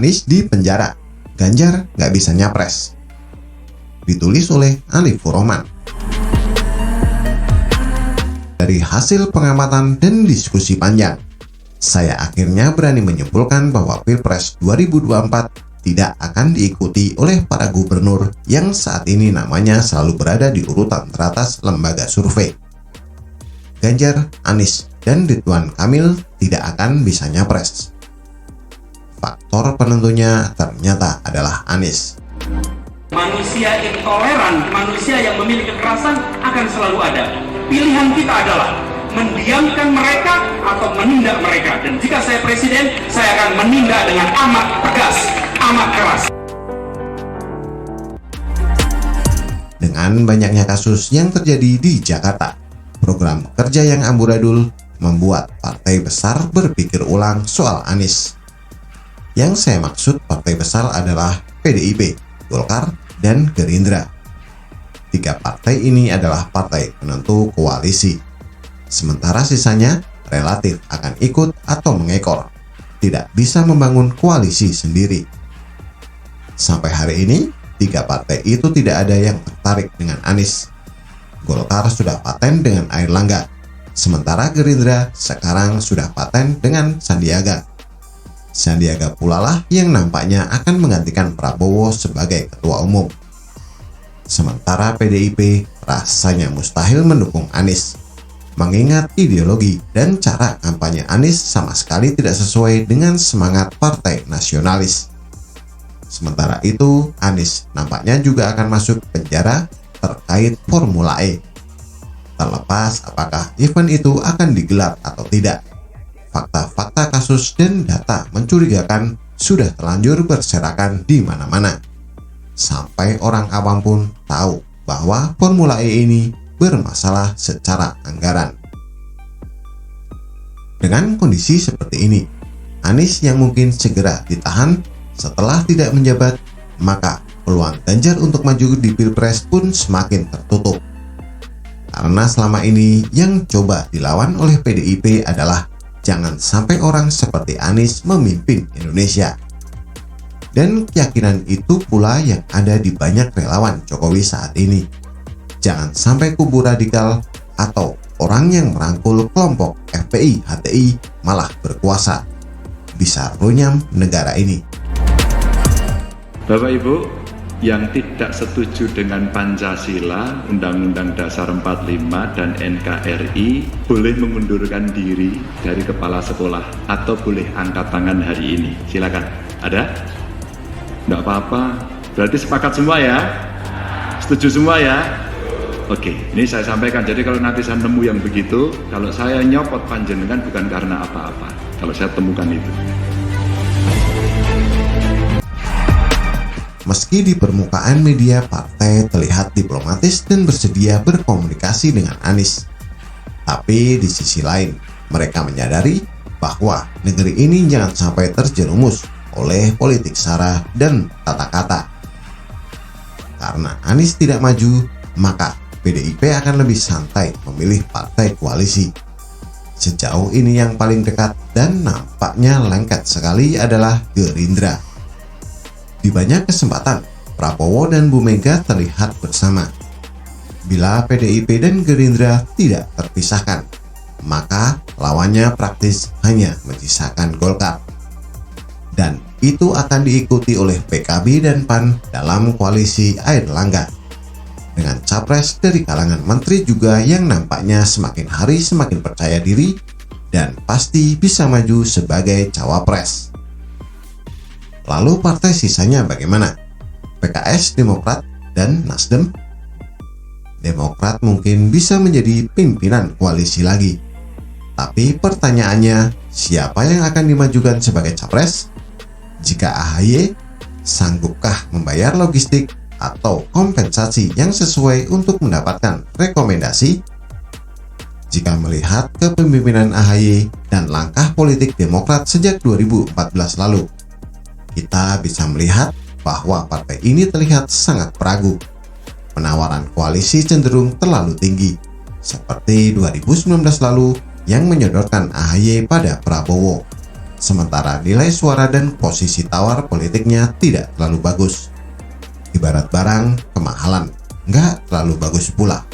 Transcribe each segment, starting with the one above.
Anies di penjara, Ganjar nggak bisa nyapres. Ditulis oleh Alif Furoman. Dari hasil pengamatan dan diskusi panjang, saya akhirnya berani menyimpulkan bahwa Pilpres 2024 tidak akan diikuti oleh para gubernur yang saat ini namanya selalu berada di urutan teratas lembaga survei. Ganjar, Anies, dan Ridwan Kamil tidak akan bisa nyapres. Faktor penentunya ternyata adalah Anies. Manusia intoleran, manusia yang memiliki kekerasan akan selalu ada. Pilihan kita adalah mendiamkan mereka atau menindak mereka. Dan jika saya presiden, saya akan menindak dengan amat tegas, amat keras. Dengan banyaknya kasus yang terjadi di Jakarta, program kerja yang amburadul membuat partai besar berpikir ulang soal Anies. Yang saya maksud partai besar adalah PDIP, Golkar, dan Gerindra. Tiga partai ini adalah partai penentu koalisi. Sementara sisanya relatif akan ikut atau mengekor, tidak bisa membangun koalisi sendiri. Sampai hari ini, tiga partai itu tidak ada yang tertarik dengan Anies. Golkar sudah paten dengan Airlangga, sementara Gerindra sekarang sudah paten dengan Sandiaga. Sandiaga pula lah yang nampaknya akan menggantikan Prabowo sebagai ketua umum. Sementara PDIP rasanya mustahil mendukung Anies, mengingat ideologi dan cara kampanye Anies sama sekali tidak sesuai dengan semangat partai nasionalis. Sementara itu, Anies nampaknya juga akan masuk penjara terkait Formula E. Terlepas apakah event itu akan digelar atau tidak, fakta-fakta kasus dan data mencurigakan sudah terlanjur berserakan di mana-mana. Sampai orang awam pun tahu bahwa Formula E ini bermasalah secara anggaran. Dengan kondisi seperti ini, Anies yang mungkin segera ditahan setelah tidak menjabat, maka peluang Ganjar untuk maju di Pilpres pun semakin tertutup. Karena selama ini yang coba dilawan oleh PDIP adalah jangan sampai orang seperti Anies memimpin Indonesia. Dan keyakinan itu pula yang ada di banyak relawan Jokowi saat ini. Jangan sampai kubu radikal atau orang yang merangkul kelompok FPI, HTI malah berkuasa. Bisa runyam negara ini. Bapak Ibu yang tidak setuju dengan Pancasila, Undang-Undang Dasar 45 dan NKRI boleh mengundurkan diri dari kepala sekolah atau boleh angkat tangan hari ini. Silakan. Ada? Enggak apa-apa. Berarti sepakat semua ya? Setuju semua ya? Oke, ini saya sampaikan. Jadi kalau nanti saya nemu yang begitu, kalau saya nyopot panjenengan bukan karena apa-apa. Kalau saya temukan itu. Meski di permukaan media partai terlihat diplomatis dan bersedia berkomunikasi dengan Anies, tapi di sisi lain mereka menyadari bahwa negeri ini jangan sampai terjerumus oleh politik sara dan tata kata. Karena Anies tidak maju, maka PDIP akan lebih santai memilih partai koalisi. Sejauh ini yang paling dekat dan nampaknya lengket sekali adalah Gerindra. Di banyak kesempatan, Prabowo dan Bu Mega terlihat bersama. Bila PDIP dan Gerindra tidak terpisahkan, maka lawannya praktis hanya menyisakan Golkar. Dan itu akan diikuti oleh PKB dan PAN dalam koalisi Airlangga. Dengan capres dari kalangan menteri juga yang nampaknya semakin hari semakin percaya diri dan pasti bisa maju sebagai cawapres. Lalu partai sisanya bagaimana? PKS, Demokrat, dan Nasdem? Demokrat mungkin bisa menjadi pimpinan koalisi lagi. Tapi pertanyaannya, siapa yang akan dimajukan sebagai capres? Jika AHY, sanggupkah membayar logistik atau kompensasi yang sesuai untuk mendapatkan rekomendasi? Jika melihat kepemimpinan AHY dan langkah politik Demokrat sejak 2014 lalu, kita bisa melihat bahwa partai ini terlihat sangat peragu. Penawaran koalisi cenderung terlalu tinggi, seperti 2019 lalu yang menyodorkan AHY pada Prabowo. sementara nilai suara dan posisi tawar politiknya tidak terlalu bagus. Ibarat barang kemahalan, nggak terlalu bagus pula.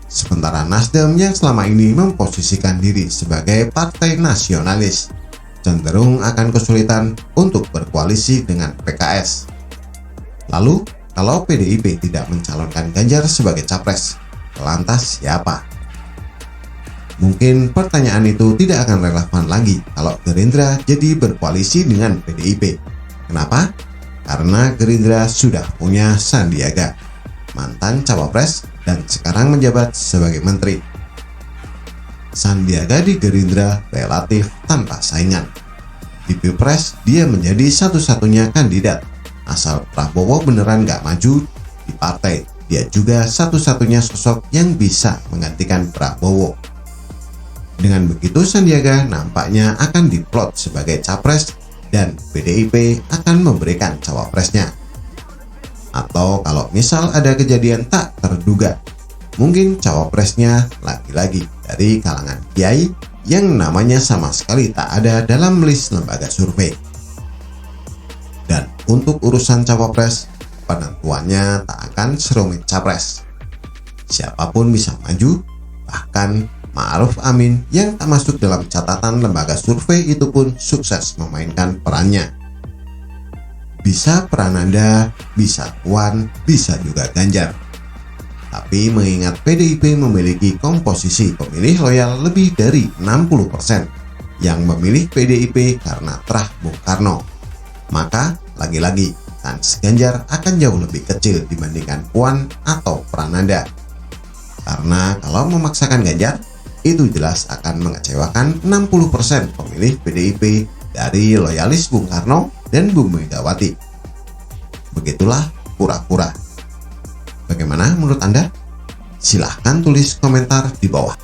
Sementara Nasdem yang selama ini memposisikan diri sebagai partai nasionalis, cenderung akan kesulitan untuk berkoalisi dengan PKS. Lalu, kalau PDIP tidak mencalonkan Ganjar sebagai capres, lantas siapa? Mungkin pertanyaan itu tidak akan relevan lagi kalau Gerindra jadi berkoalisi dengan PDIP. Kenapa? Karena Gerindra sudah punya Sandiaga, mantan cawapres dan sekarang menjabat sebagai menteri. Sandiaga di Gerindra relatif tanpa saingan. Di Pilpres, dia menjadi satu-satunya kandidat. Asal Prabowo beneran gak maju di partai, dia juga satu-satunya sosok yang bisa menggantikan Prabowo. Dengan begitu Sandiaga nampaknya akan diplot sebagai capres dan PDIP akan memberikan cawapresnya. Atau kalau misal ada kejadian tak terduga, mungkin cawapresnya lagi-lagi dari kalangan kiai yang namanya sama sekali tak ada dalam list lembaga survei. Dan untuk urusan cawapres, penentuannya tak akan serumit capres. Siapapun bisa maju, bahkan Ma'ruf Amin yang tak masuk dalam catatan lembaga survei itu pun sukses memainkan perannya. Bisa Prananda, bisa Puan, bisa juga Ganjar. Tapi mengingat PDIP memiliki komposisi pemilih loyal lebih dari 60% yang memilih PDIP karena terah Bung Karno, maka lagi-lagi kans Ganjar akan jauh lebih kecil dibandingkan Puan atau Prananda. Karena kalau memaksakan Ganjar, itu jelas akan mengecewakan 60% pemilih PDIP dari loyalis Bung Karno dan Bu Megawati. Begitulah pura-pura. Bagaimana menurut Anda? Silahkan tulis komentar di bawah.